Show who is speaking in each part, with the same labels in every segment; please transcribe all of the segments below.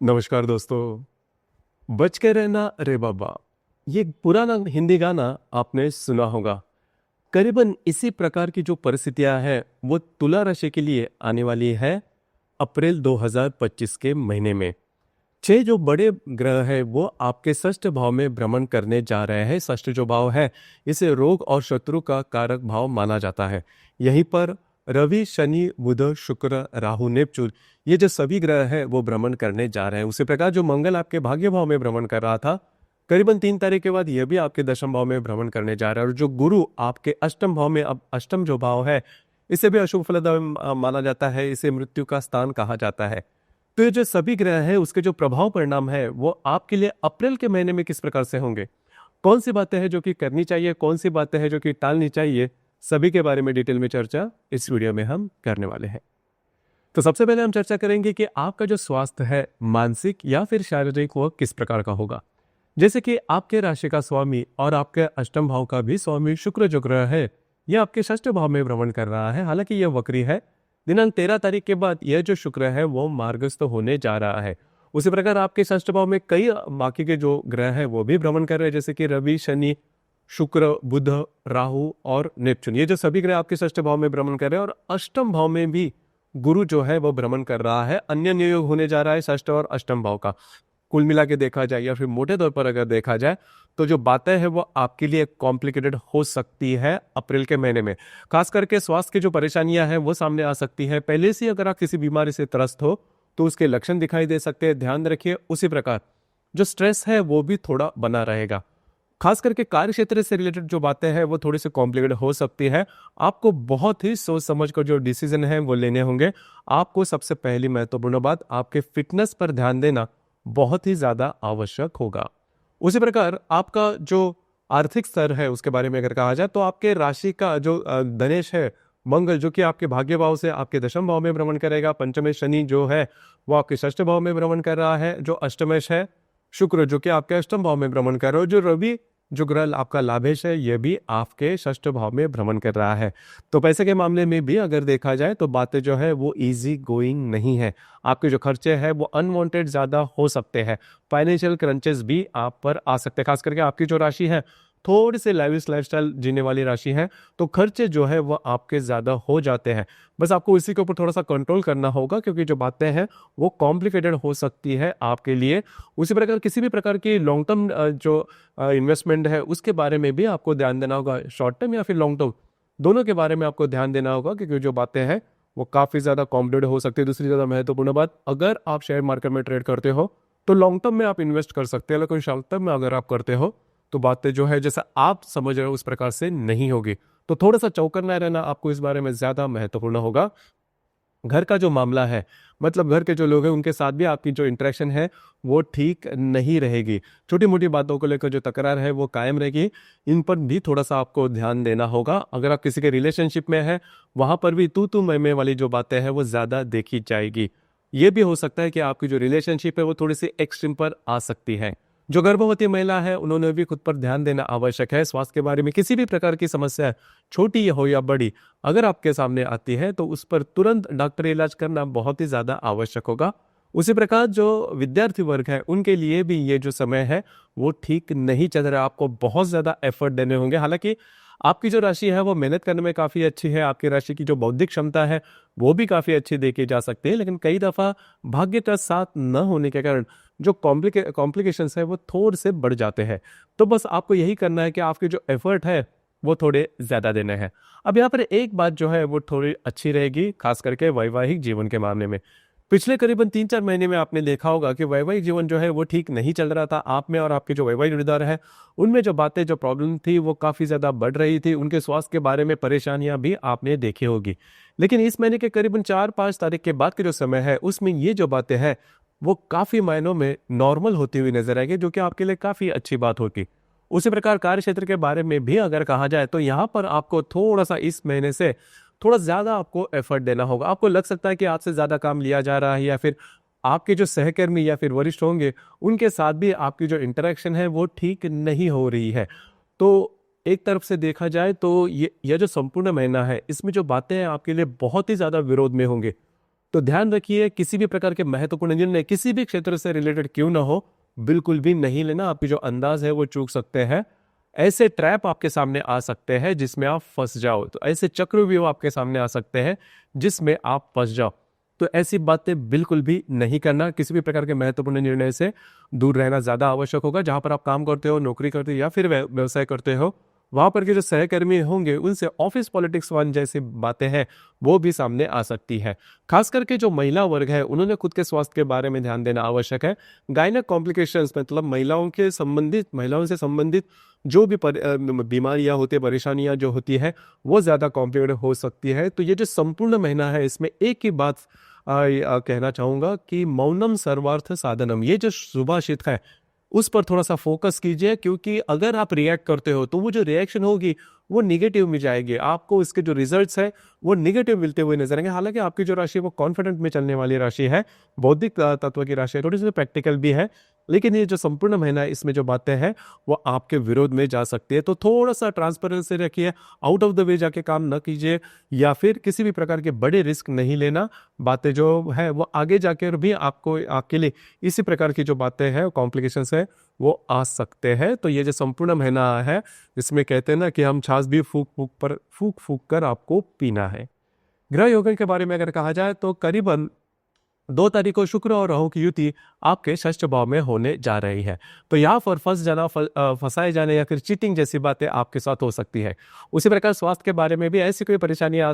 Speaker 1: नमस्कार दोस्तों। बच के रहना रे बाबा, ये एक पुराना हिंदी गाना आपने सुना होगा। करीबन इसी प्रकार की जो परिस्थितियां हैं वो तुला राशि के लिए आने वाली है अप्रैल 2025 के महीने में। छह जो बड़े ग्रह हैं वो आपके षष्ठ भाव में भ्रमण करने जा रहे हैं। षष्ठ जो भाव है इसे रोग और शत्रु का कारक भाव माना जाता है। यहीं पर रवि, शनि, बुध, शुक्र, राहु, नेपच्यून ये जो सभी ग्रह हैं वो भ्रमण करने जा रहे हैं। उसी प्रकार जो मंगल आपके भाग्य भाव में भ्रमण कर रहा था, करीबन 3 तारीख के बाद यह भी आपके दशम भाव में भ्रमण करने जा रहा है। और जो गुरु आपके अष्टम भाव में, अब अष्टम जो भाव है इसे भी अशुभ फलदायक माना जाता है, इसे मृत्यु का स्थान कहा जाता है। तो ये जो सभी ग्रह हैं उसके जो प्रभाव परिणाम है वो आपके लिए अप्रैल के महीने में किस प्रकार से होंगे, कौन सी बातें हैं जो कि करनी चाहिए, कौन सी बातें हैं जो कि टालनी चाहिए, सभी के बारे में डिटेल में चर्चा इस वीडियो में हम करने वाले हैं। तो सबसे पहले हम चर्चा करेंगे कि आपका जो स्वास्थ्य है मानसिक या फिर शारीरिक वो किस प्रकार का होगा। जैसे कि आपके राशि का स्वामी और आपके अष्टम भाव का भी स्वामी शुक्र जो ग्रह है यह आपके षष्ठ भाव में भ्रमण कर रहा है। हालांकि यह वक्री है। दिनांक 13 तारीख के बाद यह जो शुक्र है वो मार्गस्थ होने जा रहा है। उसी प्रकार आपके षष्ठ भाव में कई बाकी के जो ग्रह हैं वो भी भ्रमण कर रहे हैं, जैसे कि रवि, शनि, शुक्र, बुध, राहु और नेपच्यून। ये जो सभी ग्रह आपके षष्ठ भाव में भ्रमण कर रहे हैं। और अष्टम भाव में भी गुरु जो है वो भ्रमण कर रहा है। अन्य नियोग होने जा रहा है षष्ठ और अष्टम भाव का। कुल मिला के देखा जाए या फिर मोटे तौर पर अगर देखा जाए तो जो बातें हैं वो आपके लिए कॉम्प्लिकेटेड हो सकती है अप्रैल के महीने में। खास करके स्वास्थ्य की जो परेशानियां हैं वो सामने आ सकती है। पहले से अगर आप किसी बीमारी से त्रस्त हो तो उसके लक्षण दिखाई दे सकते हैं, ध्यान रखिए। उसी प्रकार जो स्ट्रेस है वो भी थोड़ा बना रहेगा। खास करके कार्य क्षेत्र से रिलेटेड जो बातें हैं वो थोड़ी सी कॉम्प्लिकेटेड हो सकती है। आपको बहुत ही सोच समझ कर जो डिसीजन है वो लेने होंगे। आपको सबसे पहली महत्वपूर्ण बात आपके फिटनेस पर ध्यान देना बहुत ही ज्यादा आवश्यक होगा। उसी प्रकार आपका जो आर्थिक स्तर है उसके बारे में अगर कहा जाए तो आपके राशि का जो धनेश है मंगल जो कि आपके भाग्य भाव से आपके दशम भाव में भ्रमण करेगा। पंचमेश शनि जो है वो आपके षष्ठ भाव में भ्रमण कर रहा है। जो अष्टमेश है शुक्र जो कि आपके अष्टम भाव में भ्रमण कर रहा है। जो रवि जो ग्रह आपका लाभेश है यह भी आपके षष्ठ भाव में भ्रमण कर रहा है। तो पैसे के मामले में भी अगर देखा जाए तो बातें जो है वो इजी गोइंग नहीं है। आपके जो खर्चे हैं वो अनवांटेड ज्यादा हो सकते हैं। फाइनेंशियल क्रंचेस भी आप पर आ सकते हैं। खास करके आपकी जो राशि है थोड़ी सी लाइविश लाइफस्टाइल जीने वाली राशि है तो खर्चे जो है वो आपके ज्यादा हो जाते हैं। बस आपको इसी के ऊपर थोड़ा सा कंट्रोल करना होगा क्योंकि जो बातें हैं वो कॉम्प्लिकेटेड हो सकती है आपके लिए। उसी प्रकार किसी भी प्रकार की लॉन्ग टर्म जो इन्वेस्टमेंट है उसके बारे में भी आपको ध्यान देना होगा। शॉर्ट टर्म या फिर लॉन्ग टर्म दोनों के बारे में आपको ध्यान देना होगा क्योंकि जो बातें हैं वो काफी ज्यादा कॉम्प्लिकेटेड हो सकती है। दूसरी ज्यादा महत्वपूर्ण बात, अगर आप शेयर मार्केट में ट्रेड करते हो तो लॉन्ग टर्म में आप इन्वेस्ट कर सकते हैं, लेकिन शॉर्ट टर्म में अगर आप करते हो तो बातें जो है जैसा आप समझ रहे हो उस प्रकार से नहीं होगी। तो थोड़ा सा चौकन्ना रहना आपको इस बारे में ज्यादा महत्वपूर्ण होगा। घर का जो मामला है मतलब घर के जो लोग हैं उनके साथ भी आपकी जो इंटरेक्शन है वो ठीक नहीं रहेगी। छोटी मोटी बातों को लेकर जो तकरार है वो कायम रहेगी। इन पर भी थोड़ा सा आपको ध्यान देना होगा। अगर आप किसी के रिलेशनशिप में है वहां पर भी तू मैं वाली जो बातें हैं वो ज्यादा देखी जाएगी। ये भी हो सकता है कि आपकी जो रिलेशनशिप है वो थोड़ी सी एक्सट्रीम पर आ सकती है। जो गर्भवती महिला है उन्होंने भी खुद पर ध्यान देना आवश्यक है। स्वास्थ्य के बारे में किसी भी प्रकार की समस्या छोटी हो या बड़ी अगर आपके सामने आती है तो उस पर तुरंत डॉक्टरी इलाज करना बहुत ही ज्यादा आवश्यक होगा। उसी प्रकार जो विद्यार्थी वर्ग है उनके लिए भी ये जो समय है वो ठीक नहीं चल रहा। आपको बहुत ज्यादा एफर्ट देने होंगे। हालांकि आपकी जो राशि है वो मेहनत करने में काफी अच्छी है। आपकी राशि की जो बौद्धिक क्षमता है वो भी काफी अच्छी देखी जा सकती है, लेकिन कई दफा भाग्य का साथ न होने के कारण जो कॉम्प्लिकेशंस है वो थोड़े से बढ़ जाते हैं। तो बस आपको यही करना है कि आपके जो एफर्ट है वो थोड़े ज्यादा देने हैं। अब यहाँ पर एक बात जो है वो थोड़ी अच्छी रहेगी, खास करके वैवाहिक जीवन के मामले में। पिछले करीबन 3-4 महीने में आपने देखा होगा कि वैवाहिक जीवन जो है वो ठीक नहीं चल रहा था। आप में और आपके जो वैवाहिक जोड़ीदार है उनमें जो बातें जो प्रॉब्लम थी वो काफी ज्यादा बढ़ रही थी। उनके स्वास्थ्य के बारे में परेशानियां भी आपने देखी होगी। लेकिन इस महीने के करीबन 4-5 तारीख के बाद के जो समय है उसमें ये जो बातें हैं वो काफी मायनों में नॉर्मल होती हुई नजर आएगी, जो कि आपके लिए काफी अच्छी बात होगी। उसी प्रकार कार्य क्षेत्र के बारे में भी अगर कहा जाए तो यहाँ पर आपको थोड़ा सा इस महीने से थोड़ा ज्यादा आपको एफर्ट देना होगा। आपको लग सकता है कि आपसे ज्यादा काम लिया जा रहा है या फिर आपके जो सहकर्मी या फिर वरिष्ठ होंगे उनके साथ भी आपकी जो इंटरेक्शन है वो ठीक नहीं हो रही है। तो एक तरफ से देखा जाए तो ये जो संपूर्ण महीना है इसमें जो बातें हैं आपके लिए बहुत ही ज्यादा विरोध में होंगे। तो ध्यान रखिए, किसी भी प्रकार के महत्वपूर्ण निर्णय किसी भी क्षेत्र से रिलेटेड क्यों ना हो, बिल्कुल भी नहीं लेना। आपकी जो अंदाज है वो चूक सकते हैं। ऐसे ट्रैप आपके सामने आ सकते हैं जिसमें आप फंस जाओ, तो ऐसे चक्रव्यूह आपके सामने आ सकते हैं जिसमें आप फंस जाओ। तो ऐसी बातें बिल्कुल भी नहीं करना। किसी भी प्रकार के महत्वपूर्ण निर्णय से दूर रहना ज्यादा आवश्यक होगा। जहां पर आप काम करते हो, नौकरी करते हो या फिर व्यवसाय करते हो, वहां पर के जो सहकर्मी होंगे उनसे ऑफिस पॉलिटिक्स वन जैसी बातें हैं वो भी सामने आ सकती है। खास करके जो महिला वर्ग है उन्होंने खुद के स्वास्थ्य के बारे में ध्यान देना आवश्यक है। गायनेक कॉम्प्लिकेशंस मतलब महिलाओं से संबंधित जो भी बीमारियां होती है, परेशानियां जो होती है वो ज्यादा कॉम्प्लिकेटेड हो सकती है। तो ये जो संपूर्ण महीना है इसमें एक ही बात कहना चाहूंगा कि मौनम सर्वार्थ साधनम, ये जो सुभाषित है उस पर थोड़ा सा फोकस कीजिए, क्योंकि अगर आप रिएक्ट करते हो तो वो जो रिएक्शन होगी वो निगेटिव में जाएगी। आपको इसके जो रिजल्ट्स है वो निगेटिव मिलते हुए नजर आएंगे। हालांकि आपकी जो राशि है वो कॉन्फिडेंट में चलने वाली राशि है, बौद्धिक तत्व की राशि है, थोड़ी सी प्रैक्टिकल भी है, लेकिन ये जो संपूर्ण महीना है इसमें जो बातें हैं वो आपके विरोध में जा सकती है। तो थोड़ा सा ट्रांसपेरेंसी रखिए, आउट ऑफ द वे जाके काम न कीजिए या फिर किसी भी प्रकार के बड़े रिस्क नहीं लेना। बातें जो है वो आगे जाकर भी आपके लिए इसी प्रकार की जो बातें हैं कॉम्प्लिकेशंस है वो आ सकते हैं। तो ये जो संपूर्ण महीना है इसमें कहते हैं ना कि हम छाछ भी फूक फूक कर आपको पीना है। ग्रह योगन के बारे में अगर कहा जाए तो करीबन 2 तारीख को शुक्र और राहु की युति आपके षष्ठ भाव में होने जा रही है। तो यहाँ पर फंसाए जाने या फिर चीटिंग जैसी बातें आपके साथ हो सकती है। उसी प्रकार स्वास्थ्य के बारे में भी ऐसी कोई परेशानियां आ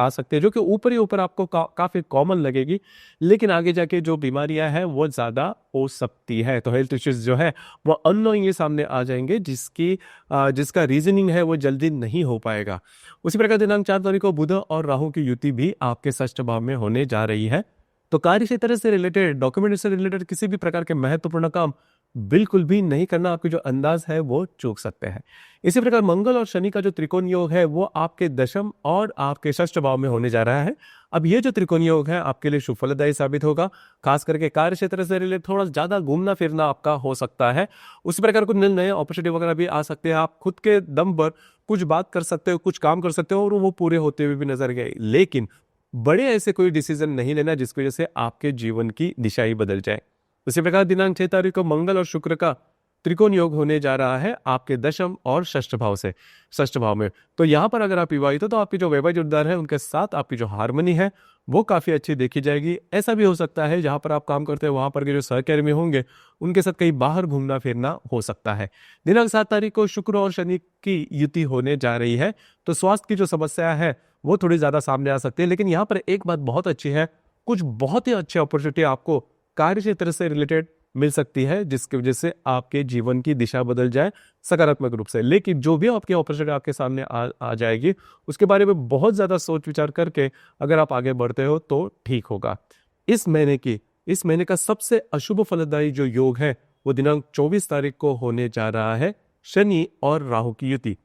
Speaker 1: सकती है जो कि ऊपर ही ऊपर आपको काफी कॉमन लगेगी, लेकिन आगे जाके जो बीमारियां हैं वो ज्यादा हो सकती है। तो हेल्थ इश्यूज जो है वो अननोइंगली सामने आ जाएंगे, जिसका रीजनिंग है वो जल्दी नहीं हो पाएगा। उसी प्रकार दिनांक 4 तारीख को बुध और राहु की युति भी आपके षष्ठ भाव में होने जा रही है। तो कार्य क्षेत्र से रिलेटेड, डॉक्यूमेंट से रिलेटेड किसी भी प्रकार के महत्वपूर्ण काम बिल्कुल भी नहीं करना। आपकी जो अंदाज है वो चूक सकते हैं। इसी प्रकार मंगल और शनि का जो त्रिकोण योग है वो आपके दशम और आपके षष्ठ भाव में होने जा रहा है। अब ये जो त्रिकोण योग है आपके लिए शुभ फलदायी साबित होगा। खास करके कार्य क्षेत्र से रिलेटेड थोड़ा ज्यादा घूमना फिरना आपका हो सकता है। उसी प्रकार कुछ नए अपॉर्चुनिटी वगैरह भी आ सकते हैं। आप खुद के दम पर कुछ बात कर सकते हो, कुछ काम कर सकते हो और वो पूरे होते हुए भी नजर गए, लेकिन बड़े ऐसे कोई डिसीजन नहीं लेना जिसकी वजह से आपके जीवन की दिशा ही बदल जाए। उसी प्रकार दिनांक 6 तारीख को मंगल और शुक्र का त्रिकोण योग होने जा रहा है आपके दशम और षष्ठ भाव में। तो यहाँ पर अगर आप विवाहित हो तो आपकी जो वैवाहिक जोड़ीदार है उनके साथ आपकी जो हार्मनी है वो काफी अच्छी देखी जाएगी। ऐसा भी हो सकता है जहां पर आप काम करते हैं वहां पर के जो सहकर्मी होंगे उनके साथ कहीं बाहर घूमना फिरना हो सकता है। दिनांक 7 तारीख को शुक्र और शनि की युति होने जा रही है। तो स्वास्थ्य की जो समस्या है वो थोड़ी ज्यादा सामने आ सकती है, लेकिन यहाँ पर एक बात बहुत अच्छी है, कुछ बहुत ही अच्छी अपॉर्चुनिटी आपको कार्य क्षेत्र से रिलेटेड मिल सकती है जिसकी वजह से आपके जीवन की दिशा बदल जाए सकारात्मक रूप से। लेकिन जो भी आपकी अपॉर्चुनिटी आपके सामने आ जाएगी उसके बारे में बहुत ज्यादा सोच विचार करके अगर आप आगे बढ़ते हो तो ठीक होगा। इस महीने का सबसे अशुभ फलदायी जो योग है वो दिनांक 24 तारीख को होने जा रहा है, शनि और राहु की युति।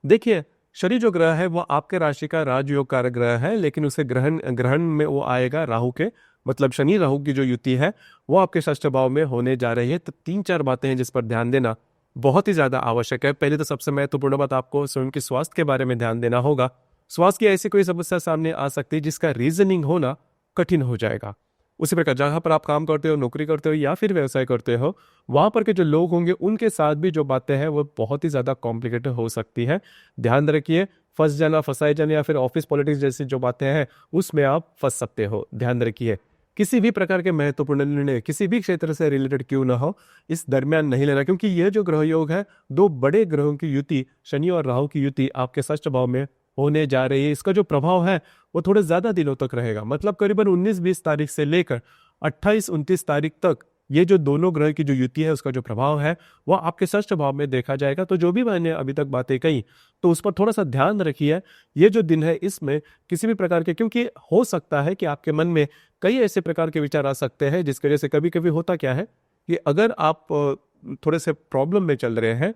Speaker 1: देखिए, शनि जो ग्रह है वो आपके राशि का राजयोग कारक ग्रह है, लेकिन उसे ग्रहण में वो आएगा राहु के, मतलब शनि राहु की जो युति है वो आपके षष्ठ भाव में होने जा रही है। तो 3-4 बातें हैं जिस पर ध्यान देना बहुत ही ज्यादा आवश्यक है। पहले तो सबसे महत्वपूर्ण बात, आपको स्वयं के स्वास्थ्य के बारे में ध्यान देना होगा। स्वास्थ्य की ऐसी कोई समस्या सामने आ सकती है जिसका रीजनिंग होना कठिन हो जाएगा। उसी प्रकार जहां पर आप काम करते हो, नौकरी करते हो या फिर व्यवसाय करते हो, वहां पर के जो लोग होंगे उनके साथ भी जो बातें हैं वो बहुत ही ज्यादा कॉम्प्लिकेटेड हो सकती है। ध्यान रखिए, फंसाए जाने या फिर ऑफिस पॉलिटिक्स जैसी जो बातें हैं उसमें आप फंस सकते हो। ध्यान रखिए, किसी भी प्रकार के महत्वपूर्ण निर्णय किसी भी क्षेत्र से रिलेटेड क्यों ना हो इस दरमियान नहीं लेना, क्योंकि यह जो ग्रह योग है 2 बड़े ग्रहों की युति, शनि और राहु की युति आपके षष्ठ भाव में होने जा रही है। इसका जो प्रभाव है वो थोड़े ज्यादा दिनों तक रहेगा, मतलब करीबन 19-20 तारीख से लेकर 28-29 तारीख तक ये जो दोनों ग्रह की जो युति है उसका जो प्रभाव है वो आपके षष्ठ भाव में देखा जाएगा। तो जो भी मैंने अभी तक बातें कही तो उस पर थोड़ा सा ध्यान रखिए। ये जो दिन है इसमें किसी भी प्रकार के, क्योंकि हो सकता है कि आपके मन में कई ऐसे प्रकार के विचार आ सकते हैं जिसकी वजह से कभी कभी होता क्या है कि अगर आप थोड़े से प्रॉब्लम में चल रहे हैं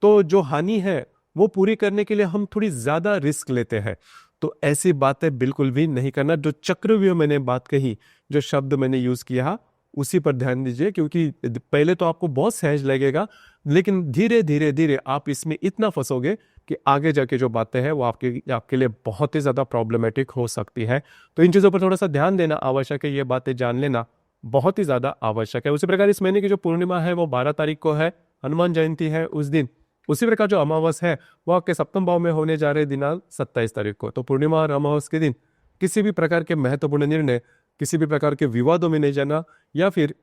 Speaker 1: तो जो हानि है वो पूरी करने के लिए हम थोड़ी ज्यादा रिस्क लेते हैं। तो ऐसी बातें बिल्कुल भी नहीं करना। जो चक्रव्यूह मैंने बात कही, जो शब्द मैंने यूज किया, उसी पर ध्यान दीजिए, क्योंकि पहले तो आपको बहुत सहज लगेगा लेकिन धीरे धीरे आप इसमें इतना फंसोगे कि आगे जाके जो बातें हैं वो आपके आपके लिए बहुत ही ज़्यादा प्रॉब्लमेटिक हो सकती है। तो इन चीज़ों पर थोड़ा सा ध्यान देना आवश्यक है, ये बातें जान लेना बहुत ही ज़्यादा आवश्यक है। उसी प्रकार इस महीने की जो पूर्णिमा है वो 12 तारीख को है, हनुमान जयंती है उस दिन। उसी प्रकार जो अमावस है वो आपके सप्तम भाव में होने जा रहे दिनांक 27 तारीख को। तो पूर्णिमा और अमावस के दिन किसी भी प्रकार के महत्वपूर्ण निर्णय, किसी भी प्रकार के विवादों में नहीं जाना या फिर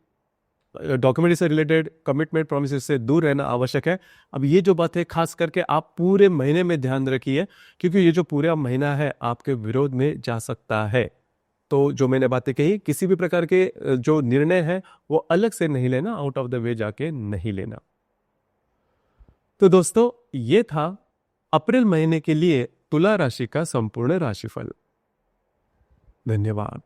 Speaker 1: डॉक्यूमेंट्री से रिलेटेड कमिटमेंट प्रोमिस से दूर रहना आवश्यक है। अब ये जो बात है खास करके आप पूरे महीने में ध्यान रखिए, क्योंकि ये जो पूरा महीना है आपके विरोध में जा सकता है। तो जो मैंने बातें कही, किसी भी प्रकार के जो निर्णय है वो अलग से नहीं लेना, आउट ऑफ द वे जाके नहीं लेना। तो दोस्तों ये था अप्रैल महीने के लिए तुला राशि का संपूर्ण राशिफल। धन्यवाद।